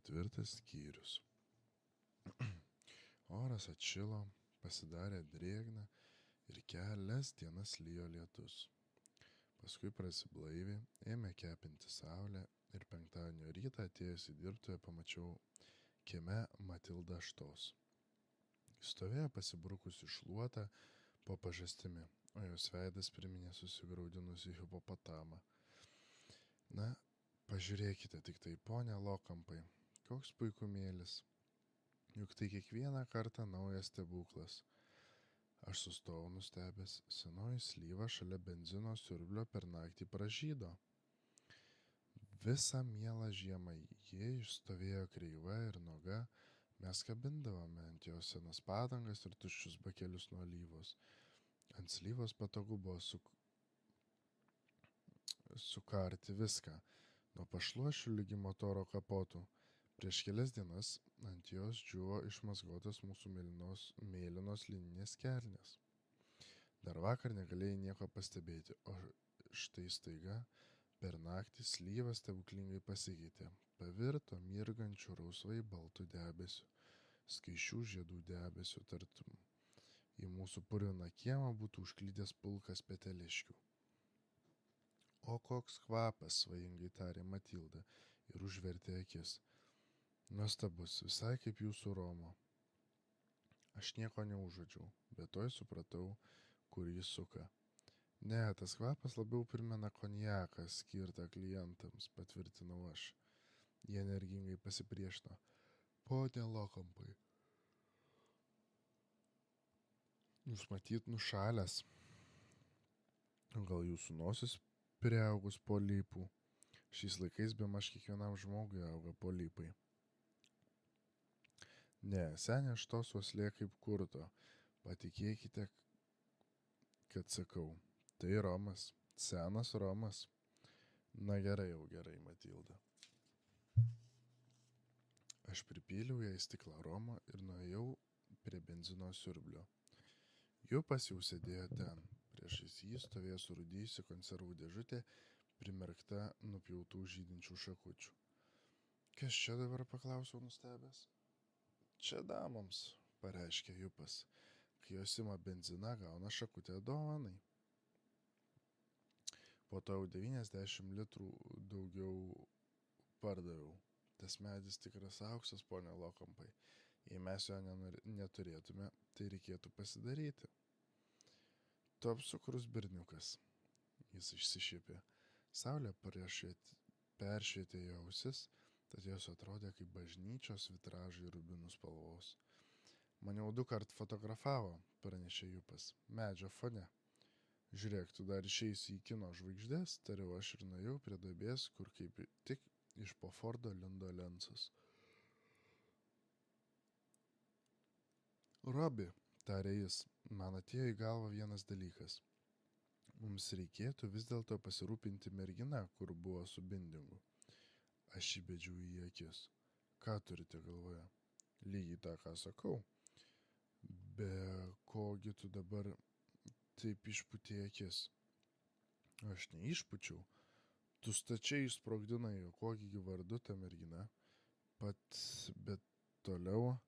Ketvirtas skyrius. Oras atšilo, pasidarė drėgna ir kelias dienas lijo lietus. Paskui prasiblaivė, ėmė kepinti saulę ir penktadienio rytą atėjus į dirbtuvę pamačiau kieme Matildą Štos. Jis stovėjo pasibrukusi šluotą po pažastimi, o jos veidas priminė susigraudinusi hipopotamą. Na, pažiūrėkite tik tai, ponia Lokampai, koks puikumėlis. Juk tai kiekvieną kartą naujas stebuklas. Aš sustojau nustebęs, senoji slyva šalia benzino siurblio per naktį pražydo. Visą mielą žiemą ji išstovėjo kreiva ir nuoga, mes kabindavome ant jos senas padangas ir tuščius bakelius nuo alyvos. Ant slyvos patogu buvo sukarti viską, nuo pašluošių lygi motoro kapotų. Prieš kelias dienas ant jos džiuvo išmazgotas mūsų mėlynos lininės kelnės. Dar vakar negalėjai nieko pastebėti, o štai staiga per naktį slyva stebuklingai pasikeitė, pavirto mirgančių rausvai baltų debesių, skaičių žiedų debesių, tartum į mūsų purviną kiemą būtų užklydęs pulkas peteliškių. O koks kvapas, svajingai tarė Matilda ir užvertė akis. Nuostabus, visai kaip jūsų Romo. Aš nieko neužuodžiau, bet toj supratau, kur jis suka. Ne, tas kvapas labiau primena konjaką skirtą klientams, patvirtinau aš. Jie energingai pasipriešino. Ponia Lokampai. Jūs matyt nušalęs. Gal jūsų nosis priaugus polipų. Šiais laikais bemaž kiekvienam žmogui auga polipai. Ne, senė Štos uoslė kaip kurto. Patikėkite, kad sakau. Tai Romas. Senas Romas. Na gerai, jau gerai, Matilda. Aš pripyliau ją į stiklą Romo ir nuėjau prie benzino siurblio. Jupas jau sėdėjo ten. Priešais jį stovėjo surūdyjusi konservų dėžutė, primerkta nupjautų žydinčių šakučių. Kas čia dabar, paklausiau nustebęs? Čia damoms, pareiškė Jupas. Kai jos ima benziną, gauna šakutę dovanai. Po to jau 90 litrų daugiau pardaviau. Tas medis tikras auksas, ponia Lokampai. Jei mes jo neturėtume, tai reikėtų pasidaryti. Tu apsukrus berniukas. Jis išsišiepė. Saulė peršvietė jo ausis, tad jos atrodė kaip bažnyčios vitražai rubinų spalvos. Mane jau 2 kart fotografavo, pranešė Jupas, medžio fone. Žiūrėk, tu dar išeisi į kino žvaigždės, tariau aš ir nuėjau prie duobės, kur kaip tik iš po Fordo lindo Lencas. Robi, tarė jis, man atėjo į galvą vienas dalykas. Mums reikėtų vis dėlto pasirūpinti mergina, kur buvo su Bindingu. Aš įbedžiau į akis. Ką turite galvoje? Lygiai tą, ką sakau. Be kogi tu dabar taip išputė akis? Aš neišpučiau. Tu stačiai išsprogdinai, o kokį vardu ta mergina? Bet toliau?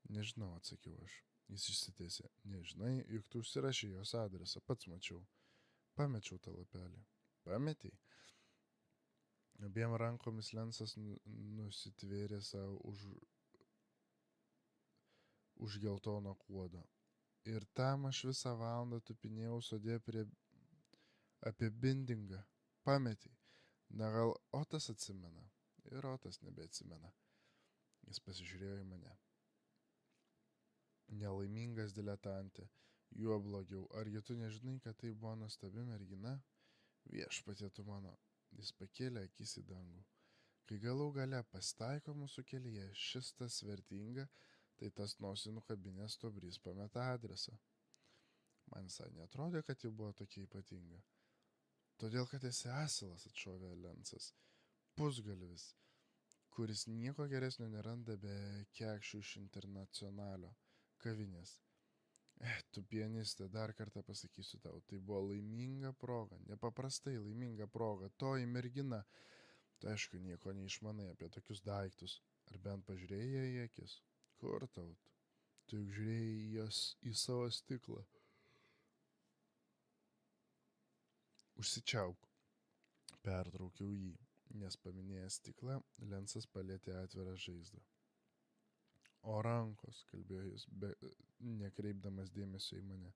Nežinau, atsakiau aš. Jis išsitėsė. Nežinai, juk tu užsirašė jos adresą, pats mačiau. Pamečiau tą lapelį. Pametei? Abiem rankomis Lencas nusitvėrė savo už geltono kuodo. Ir tam aš visą valandą tupinėjau sodė apie Bindingą. Pametei. Na gal Otas atsimena. Ir Otas nebeatsimena. Jis pasižiūrėjo į mane. Nelaimingas diletantė. Juo blogiau. Argi tu nežinai, kad tai buvo nuostabi mergina? Viešpatie tu mano. Jis pakėlė akis į dangų. Kai galų gale pasitaiko mūsų kelyje šis tas vertinga, tai tas nosį nukabinės stuobrys pameta adresą. Man visai neatrodė, kad ji buvo tokia ypatinga. Todėl, kad esi asilas, atšovė Lencas. Pusgalvis, kuris nieko geresnio neranda be kekšių iš Internacionalio kavinės. Tu pianistė, dar kartą pasakysiu tau, tai buvo laiminga proga, nepaprastai laiminga proga, toji mergina, Tai aišku, nieko neišmanai apie tokius daiktus. Ar bent pažiūrėjai į akis? Kur tau? Tu juk žiūrėjai į savo stiklą. Užsičiauk. Pertraukiau jį, nes paminėjęs stiklą, Lensas palėtė atvirą žaizdą. O rankos, kalbėjo jis, nekreipdamas dėmesio į mane.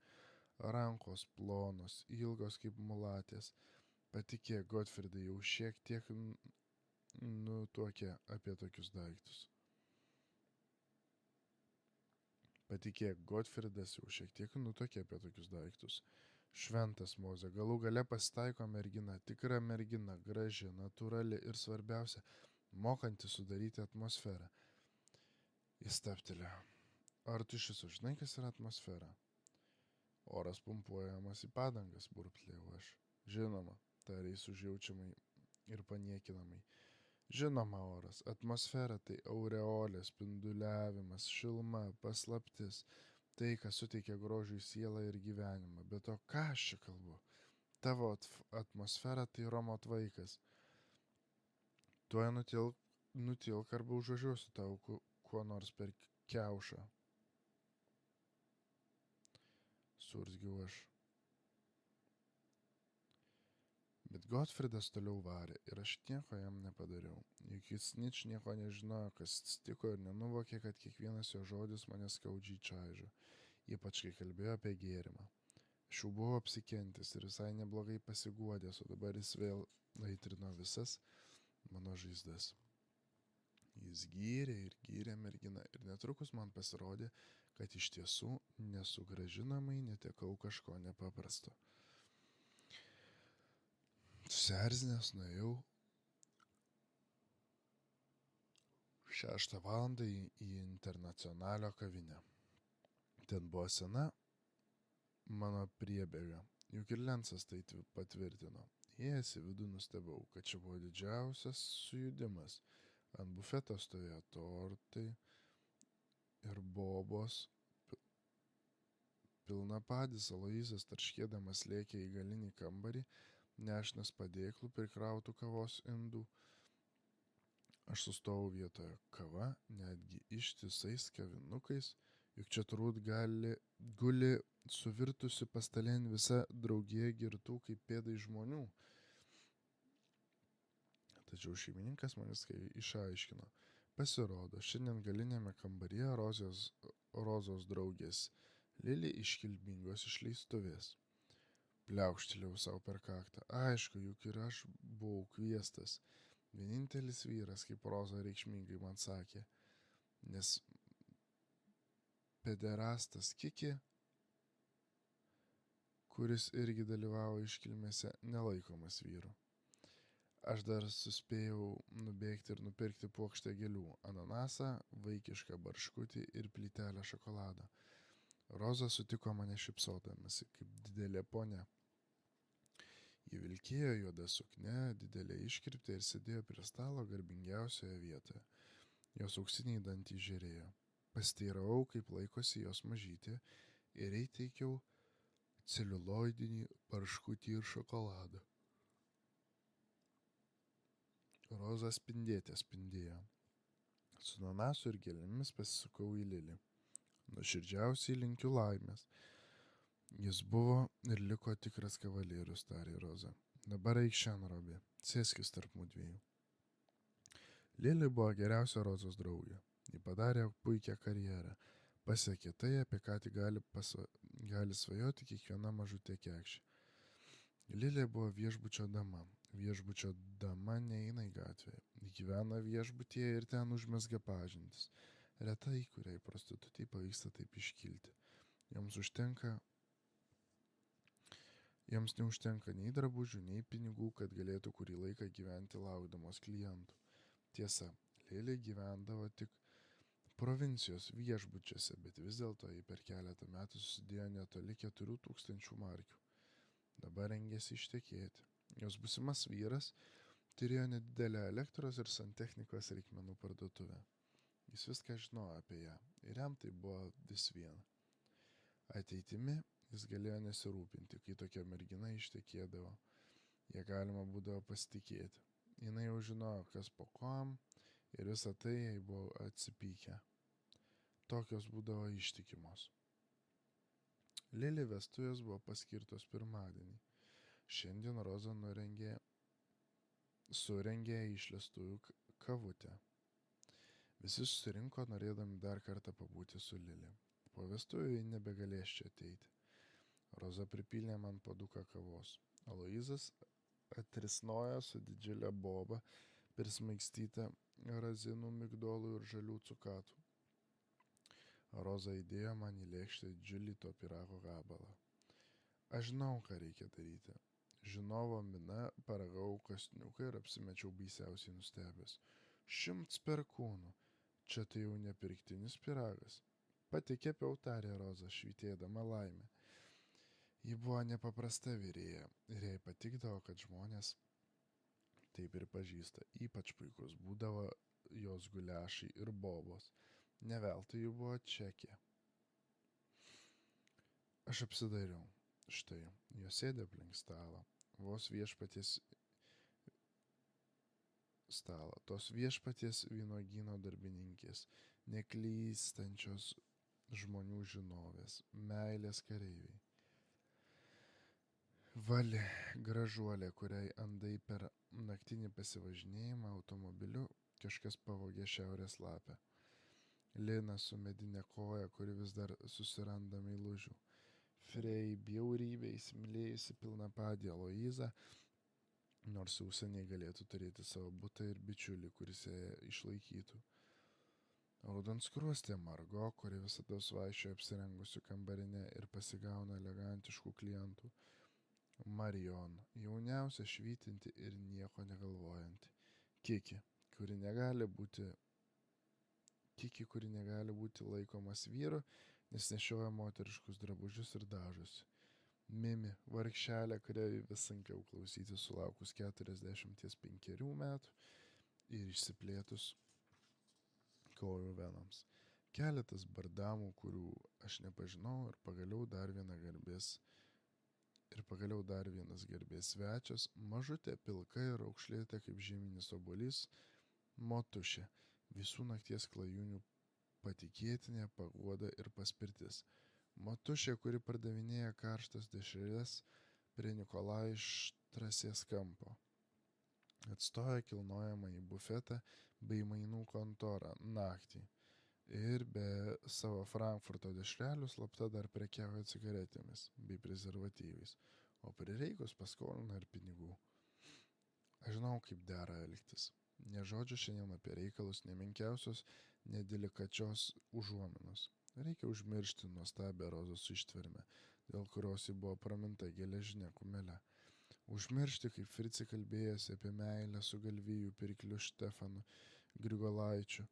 Rankos plonos, ilgos kaip mulatės. Patikėk, Godfridai jau šiek tiek nutuokė apie tokius daiktus. Patikėk, Godfridas jau šiek tiek nutuokė apie tokius daiktus. Šventas Moze, galų gale pasitaiko mergina, tikra mergina, graži, natūrali ir svarbiausia, mokanti sudaryti atmosferą. Jis stabtelėjo. Ar tu šis žinai, kas yra atmosfera? Oras pumpuojamas į padangas, burptelėjau aš. Žinoma, tarė jis užjaučiamai ir paniekinamai. Žinoma, oras, atmosfera tai aureolė, spinduliavimas, šilma, paslaptis. Tai, kas suteikia grožiui sielą ir gyvenimą. Bet to ką aš čia kalbu? Tavo atmosfera tai Romo tvaikas. Tuoj nutilk arba užvažiuosiu tau kuo nors per kiaušą. Surzgiau aš. Bet Godfridas toliau varė ir aš nieko jam nepadariau. Juk jis nieko nežinojo, kas stiko ir nenuvokė, kad kiekvienas jo žodis mane skaudžiai čaižo, ypač kai kalbėjo apie gėrimą. Aš jau buvau apsikentęs ir visai neblogai pasiguodęs, o dabar jis vėl aitrino visas mano žaizdas. Jis gyrė ir gyrė merginą ir netrukus man pasirodė, kad iš tiesų nesugrąžinamai netekau kažko nepaprasto. Susierzinęs nuėjau 6 valandą į Internacionalio kavinę. Ten buvo sena mano priebėga, juk ir Lensas tai patvirtino. Įėjęs į vidų nustebau, kad čia buvo didžiausias sujudimas. Ant bufeto stovėjo tortai ir bobos. Pilnapadis Aloyzas tarškėdamas lėkė į galinį kambarį, nešinas padėklų prikrautų kavos indų. Aš sustojau vietoje. Kava, netgi ištisais kavinukais, juk čia turbūt guli suvirtusi pastalėn visa draugija girtų kaip pėdai žmonių. Tačiau šeimininkas man viską išaiškino. Pasirodo, šiandien galinėme kambaryje Rozos draugės Lili iškilmingos išleistuvės. Pliaukštelėjau savo per kaktą. Aišku, juk ir aš buvau kviestas. Vienintelis vyras, kaip Roza reikšmingai man sakė, nes pederastas Kiki, kuris irgi dalyvavo iškilmėse, nelaikomas vyru. Aš dar suspėjau nubėgti ir nupirkti puokštę gėlių, ananasą, vaikišką barškutį ir plytelę šokolado. Roza sutiko mane šypsodamasi, kaip didelė ponia. Ji vilkėjo juodą suknę, didelę iškirptę ir sėdėjo prie stalo garbingiausioje vietoje. Jos auksiniai dantys žėrėjo. Pasteiravau, kaip laikosi jos mažytė, ir įteikiau celiuloidinį barškutį ir šokoladą. Roza spindėjo. Su ananasu ir gėlėmis pasisukau į Lilį. Nuoširdžiausiai linkiu laimės. Jis buvo ir liko tikras kavalierius, tarė Roza. Dabar eik šiandien, Robi, sėskis tarp mūdviejų. Lili buvo geriausia Rozos draugė. Ji padarė puikią karjerą. Pasiekė tai, apie ką tik gali svajoti kiekviena mažutė kekšė. Lilė buvo viešbučio dama. Viešbučio dama neina į gatvę. Ji gyvena viešbutyje ir ten užmezga pažintis. Retai, kuriai prostitutei pavyksta taip iškilti. Joms neužtenka nei drabužių, nei pinigų, kad galėtų kurį laiką gyventi laukdamos klientų. Tiesa, Lilė gyvendavo tik provincijos viešbučiuose, bet vis dėlto ji per keletą metų susidėjo netoli 4000 markių. Dabar rengėsi ištekėti. Jos būsimas vyras turėjo nedidelę elektros ir santechnikos reikmenų parduotuvę. Jis viską žinojo apie ją ir jam tai buvo vis viena. Ateitimi jis galėjo nesirūpinti, kai tokia mergina ištekėdavo. Jie galima būdavo pasitikėti. Jinai jau žinojo, kas po kom ir visą tai jai buvo atsipykę. Tokios būdavo ištikimos. Lili vestuvės buvo paskirtos pirmadienį. Šiandien Roza surengė išleistuvių kavutę. Visi susirinko norėdami dar kartą pabūti su Lili. Po vestuvių ji nebegalės čia ateiti. Roza pripylė man puoduką kavos. Aloyzas atrisnojo su didžiulė boba, prismaigstyta razinų, migdolų ir žalių cukatų. Roza įdėjo man į lėkštę didžiulį to pyrago gabalą. Aš žinau, ką reikia daryti. Žinovo mina paragau kąsniuką ir apsimečiau baisiausiai nustebęs. 100 perkūnų. Čia tai jau nepirktinis pyragas. Pati kepiau, tarė Roza, švytėdama laimę. Ji buvo nepaprasta virėja ir jai patikdavo, kad žmonės taip ir pažįsta. Ypač puikus būdavo jos guliašai ir bobos. Neveltui jų buvo čekė. Aš apsidariau. Štai, jos sėdė aplink stalą. Tos viešpaties vynuogyno darbininkės, neklystančios žmonių žinovės, meilės kareiviai. Valė, gražuolė, kuriai andai per naktinį pasivažinėjimą automobiliu kažkas pavogė šiaurės lapę. Lina su medinė koja, kuri vis dar susiranda meilužių. Frei bjaurybė įsimylėjusi pilnapadį Aloyzą, nors užsienyje galėtų turėti savo butą ir bičiulį, kuris ją išlaikytų. Raudonskruostė Margo, kuri visada vaikščioja apsirengusi kambarinę ir pasigauna elegantiškų klientų. Marion, jauniausia, švytinti ir nieko negalvojanti. Kiki, kuri negali būti laikomas vyru, nes nešioja moteriškus drabužius ir dažosi. Mimi, vargšelė, kuriai vis sunkiau klausyti sulaukus 45 metų ir išsiplėtus kojų venoms. Keletas bardamų, kurių aš nepažinau, ir pagaliau dar vienas garbės svečias, mažutė, pilka ir raukšlėta kaip žieminis obuolys, Motušė, visų nakties klajūnių patikėtinė paguoda ir paspirtis. Motušė, kuri pardavinėja karštas dešreles prie Nikolaištrasės kampo. Atstoja kilnojamą į bufetą bei mainų kontorą naktį. Ir be savo Frankfurto dešrelių slapta dar prekiauja cigaretėmis bei prezervatyvais, o prireikus paskolina ir pinigų. Aš žinau, kaip dera elgtis. Ne žodžio šiandien apie reikalus, nemenkiausios, nedelikačios užuominos. Reikia užmiršti nuostabią Rozos ištvermę, dėl kurios ji buvo praminta geležinė kumelė. Užmiršti, kaip Frici kalbėjosi apie meilę su galvijų pirkliu Štefanu Grigolaičiu.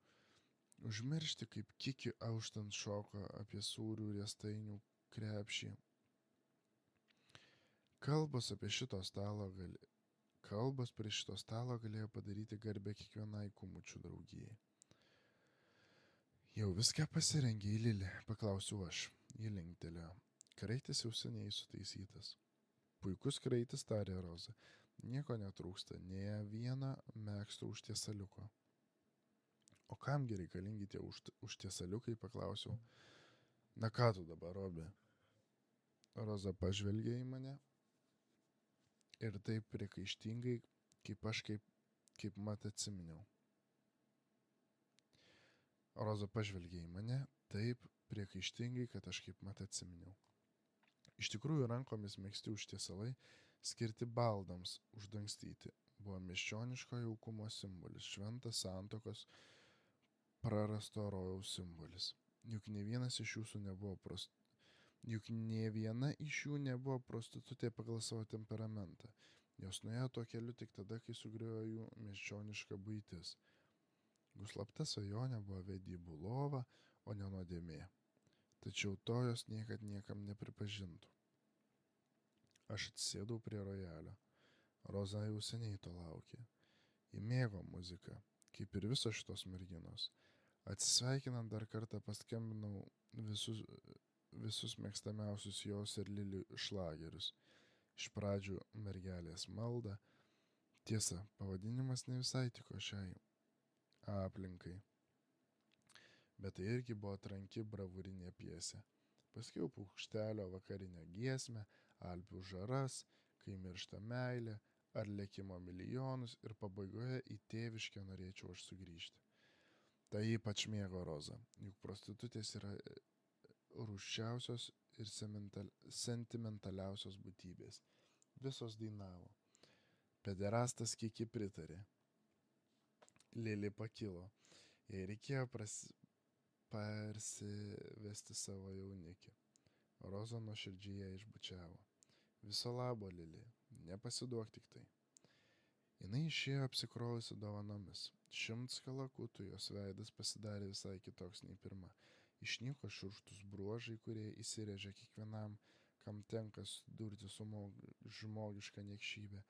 Užmiršti, kaip Kiki auštant šoko apie sūrių riestainių krepšį. Kalbos prie šito stalo galėjo padaryti garbę kiekvienai kumučių draugijai. Jau viską pasirengė į Lilį, paklausiau aš. Ji linktelėjo. Kraitis jau seniai sutaisytas. Puikus kraitis, tarė Roza. Nieko netrūksta, nė vieno megzto užtiesaliuko. O kamgi reikalingi tie užtiesaliukai, paklausiau. Na ką tu dabar, Robi? Roza pažvelgė į mane ir taip priekaištingai, kaip mat atsiminiau. Roza pažvelgė į mane taip priekaištingai, kad aš kaip mat atsiminiau. Iš tikrųjų, rankomis megzti užtiesalai, skirti baldams uždangstyti, buvo miesčioniško jaukumo simbolis, šventas santuokos prarasto rojaus simbolis. Juk nė viena iš jų nebuvo prostitutė pagal savo temperamentą. Jos nuėjo tuo keliu tik tada, kai sugriuvo jų miesčioniška buitis. Jų slapta svajonė buvo vedybų lova, o ne nuodėmė. Tačiau to jos niekad niekam nepripažintų. Aš atsisėdau prie rojalio. Roza jau seniai to laukė. Ji mėgo muziką, kaip ir visos šitos merginos. Atsisveikinant dar kartą paskambinau visus mėgstamiausius jos ir Lilių šlagerius. Iš pradžių mergelės maldą, Tiesa, pavadinimas ne visai tiko šiai aplinkai, bet tai irgi buvo tranki bravūrinė pjesė. Paskiau Paukštelio vakarinę giesmę, Alpių žaras, Kai miršta meilė, ar lėkimo milijonus ir pabaigoje į tėviškę norėčiau aš sugrįžti. Tai ypač mėgo Roza, juk prostitutės yra rūsčiausios ir sentimentaliausios būtybės. Visos dainavo. Pederastas Kiki pritarė. Lili pakilo. Jai reikėjo parsivesti savo jaunikį. Roza nuoširdžiai ją išbučiavo. Viso labo, Lili, nepasiduok tik tai. Jinai išėjo apsikrovusi dovanomis. 100 kalakutų, jos veidas pasidarė visai kitoks nei pirma. Išnyko šiurkštus bruožai, kurie įsirėžė kiekvienam, kam tenka sudurti su žmogiška niekšybė.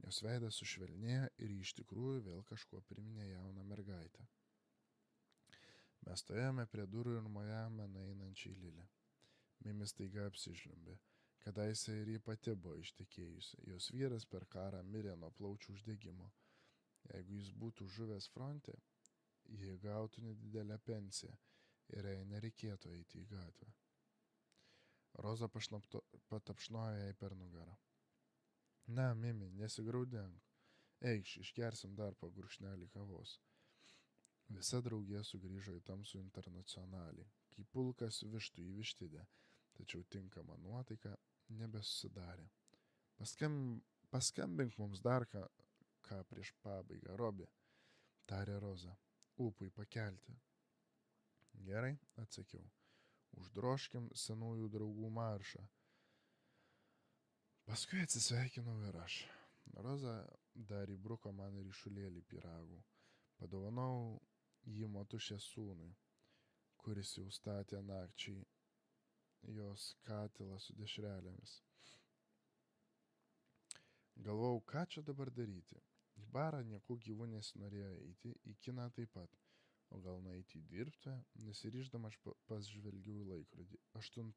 Jos veidas sušvelnėjo ir iš tikrųjų vėl kažkuo priminė jauną mergaitę. Mes stojame prie durų ir mojame nueinančiai Lilę. Mimi staiga apsižliumbė. Kadaise ir ji pati buvo ištekėjusi. Jos vyras per karą mirė nuo plaučių uždegimo. Jeigu jis būtų žuvęs fronte, jie gautų nedidelę pensiją ir jai nereikėtų eiti į gatvę. Roza patapšnojo jai per nugarą. Na, Mimi, nesigraudenk. Eikš, išgersim dar po gurkšnelį kavos. Visa draugė sugrįžo į tamsų internacionalį, kai pulkas vištų į vištidę, tačiau tinkama nuotaika nebesusidarė. Paskambink mums dar ką prieš pabaigą, Robi, tarė Roza, ūpui pakelti. Gerai, atsakiau. Uždroškim senųjų draugų maršą. Paskui atsisveikinau ir aš. Roza dar įbruko man ryšulėlį pyragų. Padovanau jį motušės sūnui, kuris jau statė nakčiai jos katilą su dešrelėmis. Galvojau, ką čia dabar daryti. Į barą nieko gyvų nesinorėjo eiti, į kiną taip pat. O gal nueiti į dirbtuvę, nesiryždama aš pažvelgiau į laikrodį. 8.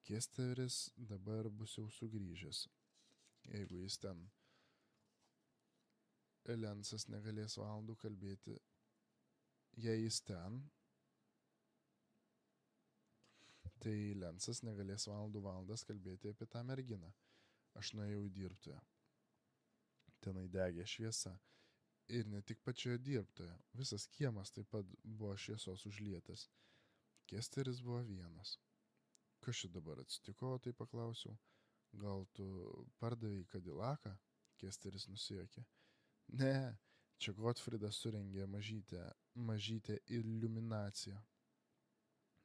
Kesteris dabar bus jau sugrįžęs. Jeigu jis ten. Lensas negalės valandų kalbėti. Jei jis ten, tai Lensas negalės valandas kalbėti apie tą merginą. Aš nuėjau į dirbtuvę. Tenai degė šviesa. Ir ne tik pačioje dirbtuvėje. Visas kiemas taip pat buvo šviesos užlietas. Kesteris buvo vienas. Kas čia dabar atsitiko, tai paklausiau. Gal tu pardavei Kadilaką? Kesteris nusijuokė. Ne, čia Gotfridas surengė mažytę iliuminaciją.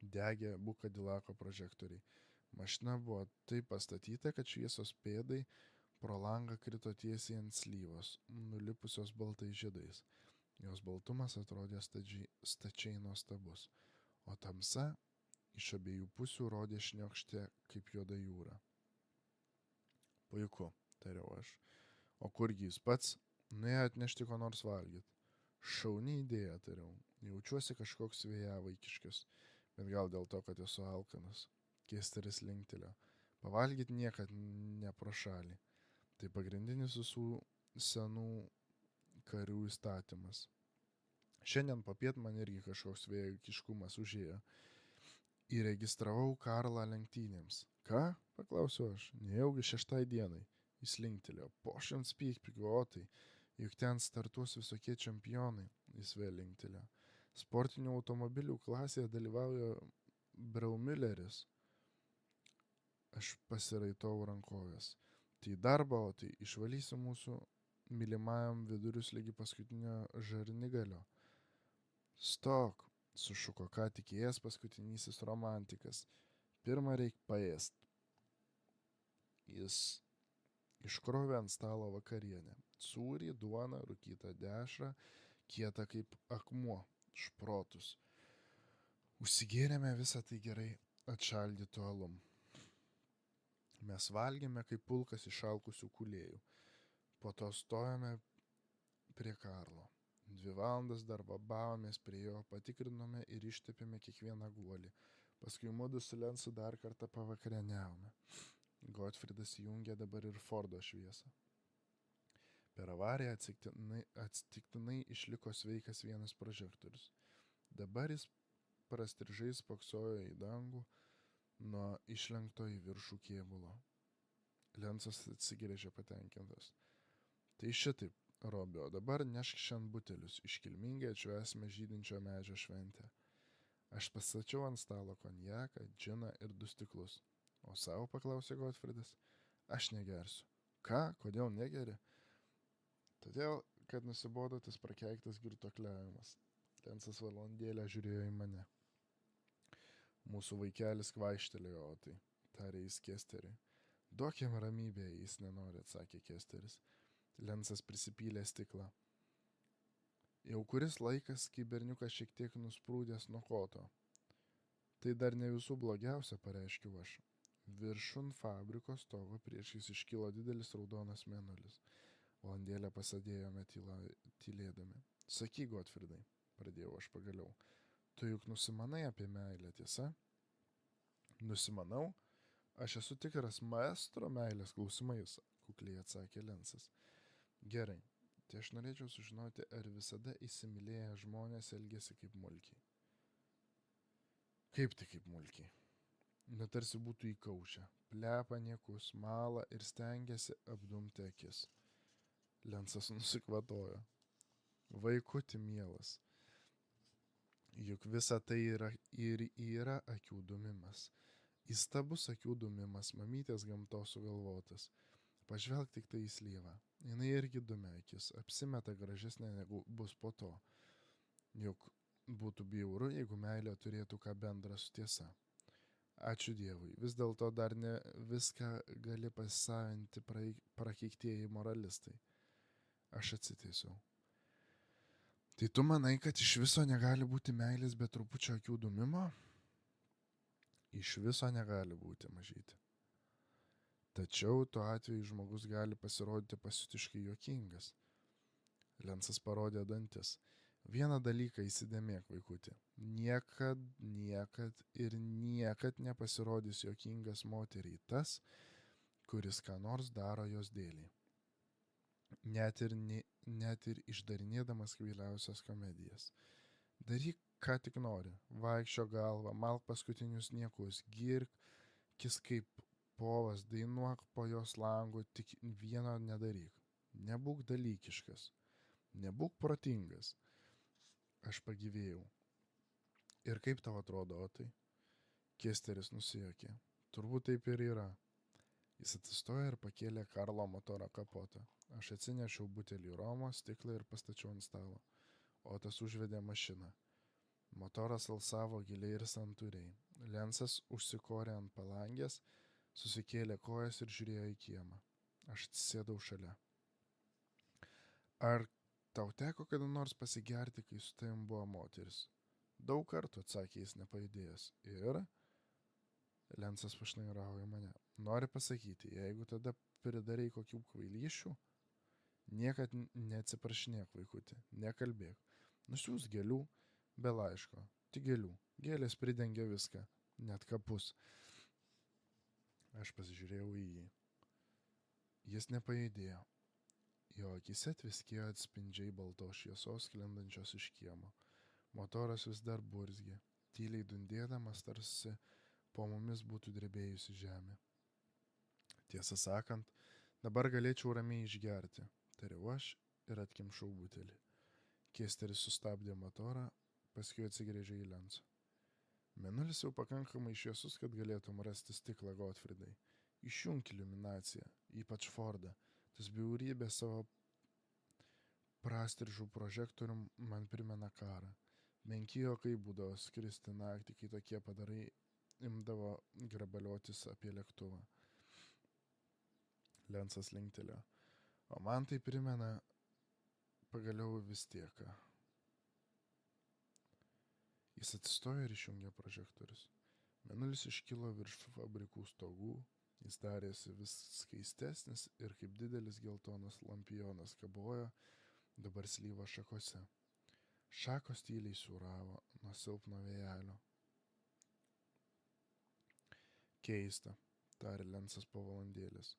Degė abu Kadilako prožektoriai. Mašina buvo taip pastatyta, kad šviesos pėdai pro langą krito tiesiai ant slyvos, nulipusios baltais žiedais. Jos baltumas atrodė stačiai nuostabus, o tamsa iš abiejų pusių rodė šniokštė kaip juoda jūra. Puiku, tariau aš. O kurgi jis pats? Nuėjo atnešti ko nors valgyti. Šauni idėja, tariau. Jaučiuosi kažkoks vėjavaikiškas, bet gal dėl to, kad esu alkanas. Kesteris linktelėjo. Pavalgyti niekad ne pro šalį. Tai pagrindinis visų senų karių įstatymas. Šiandien popiet man irgi kažkoks vėjavaikiškumas užėjo. Įregistravau Karlą lenktynėms. Ką? Paklausiau aš. Nejaugi 6 dienai. Jis linktelėjo. Po 100 pykpikių, o tai. Juk ten startuos visokie čempionai. Jis vėl linktelėjo. Sportinių automobilių klasėje dalyvauja Braumilleris. Aš pasiraitau rankovės. Tai darbo, o tai išvalysiu mūsų mylimajam vidurius lygi paskutinio žarnigalio. Stok, sušuko ką tik ėjęs paskutinysis romantikas. Pirma reik paėst. Jis iškrovė ant stalo vakarienę. Sūrį, duoną, rūkytą dešrą, kietą kaip akmuo, šprotus. Užsigėrėme visą tai gerai atšaldytų alum. Mes valgėme kaip pulkas išalkusių kulėjų. Po to stojome prie Karlo. 2 valandas dar babavomės prie jo, patikrinome ir ištepėme kiekvieną guolį. Paskui mudu su Lensu dar kartą pavakarieniavome. Gotfridas įjungė dabar ir Fordo šviesą. Per avariją atsitiktinai išliko sveikas vienas prožektorius. Dabar jis prastrižai spoksojo į dangų nuo išlenkto į viršų kėbulo. Lensas atsigrėžė patenkintas. Tai šitaip, Robi, o dabar nešk šiandien butelius, iškilmingai atšvęsime žydinčio medžio šventę. Aš pastačiau ant stalo konjaką, džiną ir 2 stiklus. O savo, paklausė Gotfridas, aš negersiu. Ką, kodėl negeri? Todėl, kad nusibodo tas prakeiktas girtuokliavimas. Lensas valandėlę žiūrėjo į mane. Mūsų vaikelis kvaištelėjo, o tai, tarė jis Kesteriui. Duok jam ramybę, jis nenori, atsakė Kesteris. Lensas prisipylė stiklą. Jau kuris laikas, kai berniukas šiek tiek nusprūdęs nuo koto. Tai dar ne visų blogiausia, pareiškiau aš. Viršun fabriko stogo priešais iškilo didelis raudonas mėnulis. Valandėlę pasėdėjome tylėdami. Sakyk, Gotfridai, pradėjau aš pagaliau. Tu juk nusimanai apie meilę, tiesa? Nusimanau? Aš esu tikras maestro meilės klausimais, kukliai atsakė Lensas. Gerai, tai aš norėčiau sužinoti, ar visada įsimylėję žmonės elgėsi kaip mulkiai. Kaip tai kaip mulkiai? Netarsi būtų įkaušę, plepa niekus, mala ir stengiasi apdumti akis. Lensas nusikvatojo. Vaikuti mielas. Juk visa tai yra akių dumimas. Įstabus akių dumimas, mamytės gamtos sugalvotas. Pažvelk tik tai į slyvą. Jinai irgi dumia akis, apsimeta gražesnė negu bus po to. Juk būtų bjauru, jeigu meilė turėtų ką bendra su tiesa. Ačiū Dievui, vis dėlto dar ne viską gali pasisavinti prakeiktieji moralistai. Aš atsitiesiau. Tai tu manai, kad iš viso negali būti meilės be trupučio akių dumimo? Iš viso negali būti, mažyti. Tačiau tuo atveju žmogus gali pasirodyti pasiutiškai juokingas. Lensas parodė dantis. Vieną dalyką įsidėmėk, vaikuti. Niekad nepasirodys juokingas moteriai tas, kuris ką nors daro jos dėliai. Net ir išdarinėdamas kvailiausias komedijas. Daryk, ką tik nori. Vaikščio galvą, malk paskutinius niekus, girkis kaip povas, dainuok po jos langu, tik vieno nedaryk. Nebūk dalykiškas. Nebūk protingas. Aš pagyvėjau. Ir kaip tau atrodo, o tai? Kesteris nusijuokė. Turbūt taip ir yra. Jis atsistojo ir pakėlė Karlo motoro kapotą. Aš atsinešiau butelį romo, stiklą ir pastačiau ant stalo. Otas užvedė mašiną. Motoras alsavo giliai ir santūriai. Lensas užsikorė ant palangės, susikėlė kojas ir žiūrėjo į kiemą. Aš atsisėdau šalia. Ar tau teko kada nors pasigerti, kai su tavim buvo moteris? Daug kartų, atsakė jis nepajudėjęs. Ir? Lensas pašnairavo į mane. Nori pasakyti, jeigu tada pridarai kokių kvailyšių? Niekad neatsiprašinėk, vaikuti, nekalbėk. Nusiūs gėlių, be laiško, tik gėlių. Gėlės pridengia viską, net kapus. Aš pasižiūrėjau į jį. Jis nepajudėjo. Jo akise tviskėjo atspindžiai baltos šviesos sklindančios iš kiemo. Motoras vis dar burzgė, tyliai dundėdamas, tarsi po mumis būtų drebėjusi žemė. Tiesą sakant, dabar galėčiau ramiai išgerti, tariau aš ir atkimšau butelį. Kesteris sustabdė motorą, paskui atsigręžė į Lensą. Mėnulis jau pakankamai šviesus, kad galėtum rasti stiklą, Gotfridai. Išjunk iliuminaciją, ypač Fordą. Tas bjaurybė savo prastrižų prožektorium man primena karą. Menkijo, kai būdavo skristi naktį, kai tokie padarai imdavo grabaliotis apie lėktuvą. Lensas linktelėjo. O man tai primena pagaliau vis tiek. Jis atsistojo ir išjungė prožektorius. Mėnulis iškilo virš fabrikų stogų, jis darėsi vis skaistesnis ir kaip didelis geltonas lampijonas kabojo dabar slyvo šakose. Šakos tyliai siūravo nuo silpno vėjelio. Keista, tarė Lensas po valandėlės.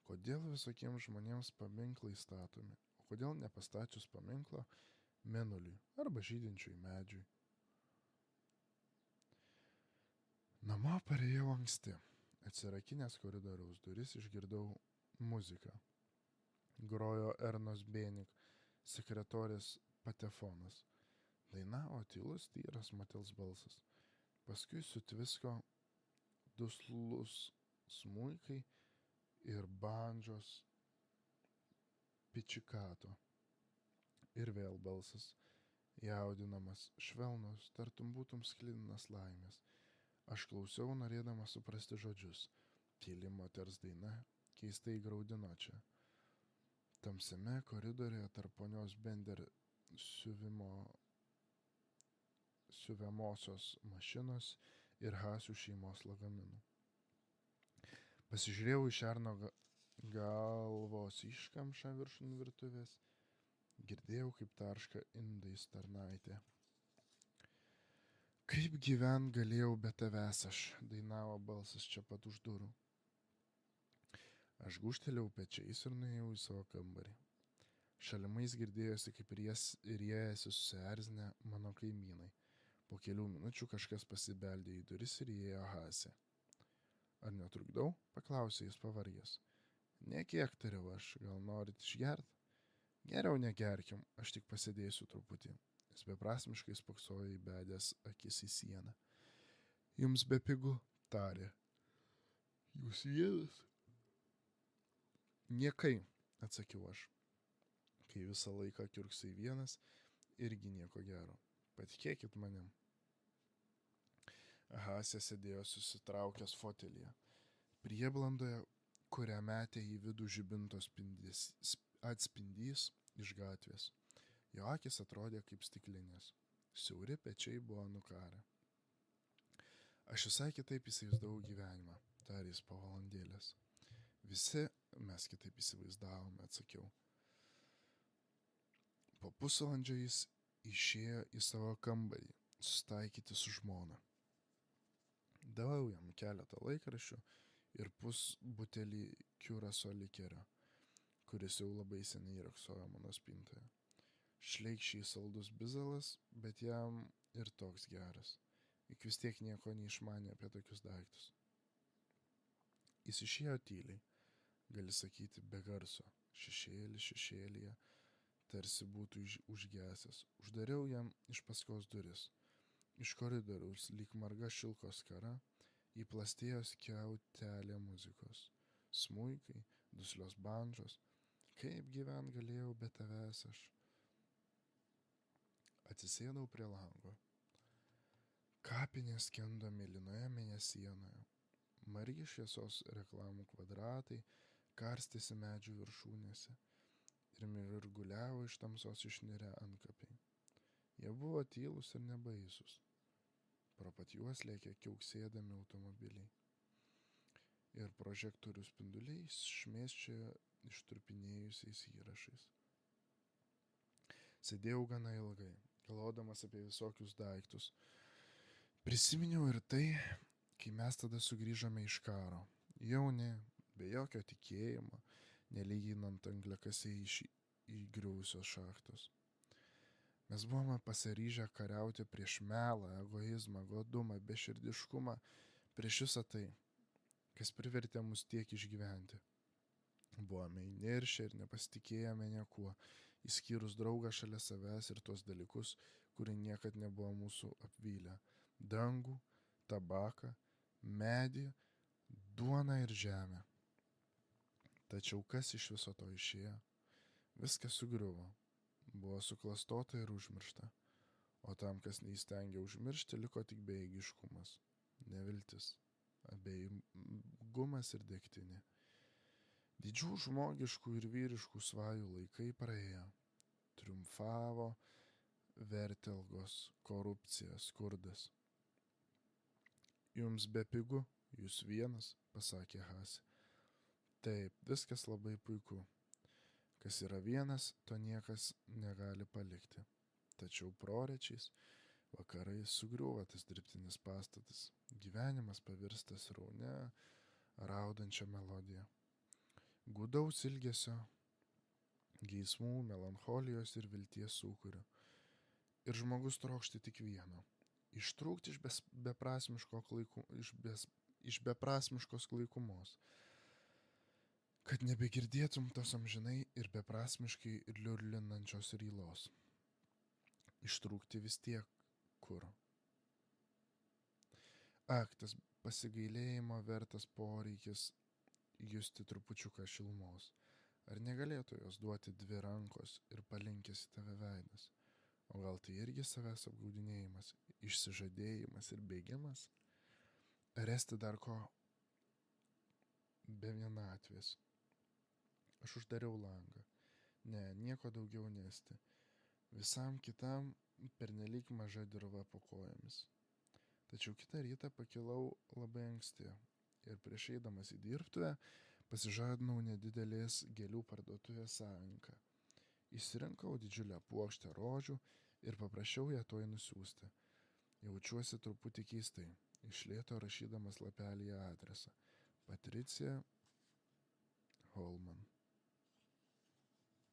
Kodėl visokiems žmonėms paminklai statomi, o kodėl nepastačius paminklo mėnuliui arba žydinčiui medžiui? Namo parėjau anksti. Atsirakinęs koridoriaus duris išgirdau muziką. Grojo Ernos Bėnik, sekretorės patefonas. Dainavo tylus, tyras motels balsas. Paskui sutvisko duslus smuikai ir bandžos pičikato. Ir vėl balsas, jaudinamas, švelnus, tartum būtum sklidinas laimės. Aš klausiau, norėdamas suprasti žodžius. Tyli moters daina keistai graudino čia. Tamsiame koridoriuje tarp ponios Bender siuviamosios mašinos ir Hasių šeimos lagaminų. Pasižiūrėjau į Šerno galvos iškamšą viršun virtuvės. Girdėjau, kaip tarška indais tarnaitė. Kaip gyvent galėjau be tavęs aš, dainavo balsas čia pat už durų. Aš gūžtelėjau pečiais ir nuėjau į savo kambarį. Šalimais girdėjosi, kaip riejasi susierzinę mano kaimynai. Po kelių minučių kažkas pasibeldė į duris ir įėjo Hasė. Ar netrukdau? Paklausė jis pavargęs. Nekiek tariau aš, gal norit išgert? Geriau negerkim, aš tik pasėdėsiu truputį. Jis beprasmiškai spoksojo įbedęs akis į sieną. Jums bepigu, tarė. Jūs vienas? Niekai, atsakiau aš. Kai visą laiką kiurksai vienas, irgi nieko gero. Patikėkit manim. Hasė sėdėjo susitraukęs fotelyje. Prieblandoje, kurią metė į vidų žibinto atspindys iš gatvės. Jo akis atrodė kaip stiklinės. Siauri pečiai buvo nukarę. Aš visai kitaip įsivaizdavau gyvenimą, tarė jis po valandėlės. Visi mes kitaip įsivaizdavome, atsakiau. Po pusvalandžio jis išėjo į savo kambarį, susitaikyti su žmona. Daviau jam keletą laikraščių ir pusbutelį kiuraso likerio, kuris jau labai seniai riogsojo mano spintoje. Šleikščiai saldus bizalas, bet jam ir toks geras. Juk vis tiek nieko neišmanė apie tokius daiktus. Jis išėjo tyliai, gali sakyti be garso, šešėlyje, tarsi būtų užgesęs. Uždariau jam iš paskos duris. Iš koridoriaus lyg marga šilko skara įplastėjo skiautelė muzikos. Smuikai, duslios bandžos. Kaip gyvent galėjau be tavęs aš? Atsisėdau prie lango. Kapinės skendo mėlynoje mėnesienoje. Margi šviesos reklamų kvadratai karstėsi medžių viršūnėse ir mirguliavo iš tamsos išnirę antkapiai. Jie buvo tylūs ir nebaisus. Pro pat juos lėkė kiauksėdami automobiliai. Ir prožektorių spinduliais šmėsčiojo ištrupinėjusiais įrašais. Sėdėjau gana ilgai, galvodamas apie visokius daiktus. Prisiminiau ir tai, kai mes tada sugrįžome iš karo. Jauni, be jokio tikėjimo, nelyginant angliakasiai iš įgriuvusios šachtos. Mes buvome pasiryžę kariauti prieš melą, egoizmą, godumą, beširdiškumą, prieš visą tai, kas privertė mus tiek išgyventi. Buvome įniršę ir nepasitikėjome niekuo, išskyrus draugą šalia savęs ir tuos dalykus, kurie niekad nebuvo mūsų apvylę. Dangų, tabaką, medį, duoną ir žemę. Tačiau kas iš viso to išėjo? Viskas sugriuvo. Buvo suklastota ir užmiršta. O tam, kas neįstengė užmiršti, liko tik bejėgiškumas, neviltis, abejingumas ir degtinė. Didžių žmogiškų ir vyriškų svajų laikai praėjo. Triumfavo vertelgos, korupcija, skurdas. Jums bepigu, jūs vienas, pasakė Hasė. Taip, viskas labai puiku. Kas yra vienas, to niekas negali palikti. Tačiau prorečiais vakarais sugriuvo tas dirbtinis pastatas. Gyvenimas pavirstas raune, raudančia melodija. Gudaus ilgesio, geismų, melancholijos ir vilties sūkurio. Ir žmogus trokšti tik vieno - ištrūkti iš beprasmiškos klaikumos, kad nebegirdėtum tos amžinai ir beprasmiškai liurlinančios rylos. Ištrūkti vis tiek kur. Tas pasigailėjimo vertas poreikis justi trupučiuką šilumos. Ar negalėtų jos duoti dvi rankos ir palinkęs į tave veidas? O gal tai irgi savęs apgaudinėjimas, išsižadėjimas ir bėgimas? Ar esti dar ko be vienatvės? Aš uždariau langą. Ne, nieko daugiau nesti. Visam kitam pernelyg maža dirva po kojomis. Tačiau kitą rytą pakilau labai anksti ir prieš eidamas į dirbtuvę pasižadinau nedidelės gėlių parduotuvės savininką. Išsirinkau didžiulę puokštę rožių ir paprašiau ją toj nusiųsti. Jaučiuosi truputį keistai, iš lėto rašydamas lapelyje adresą. Patricija,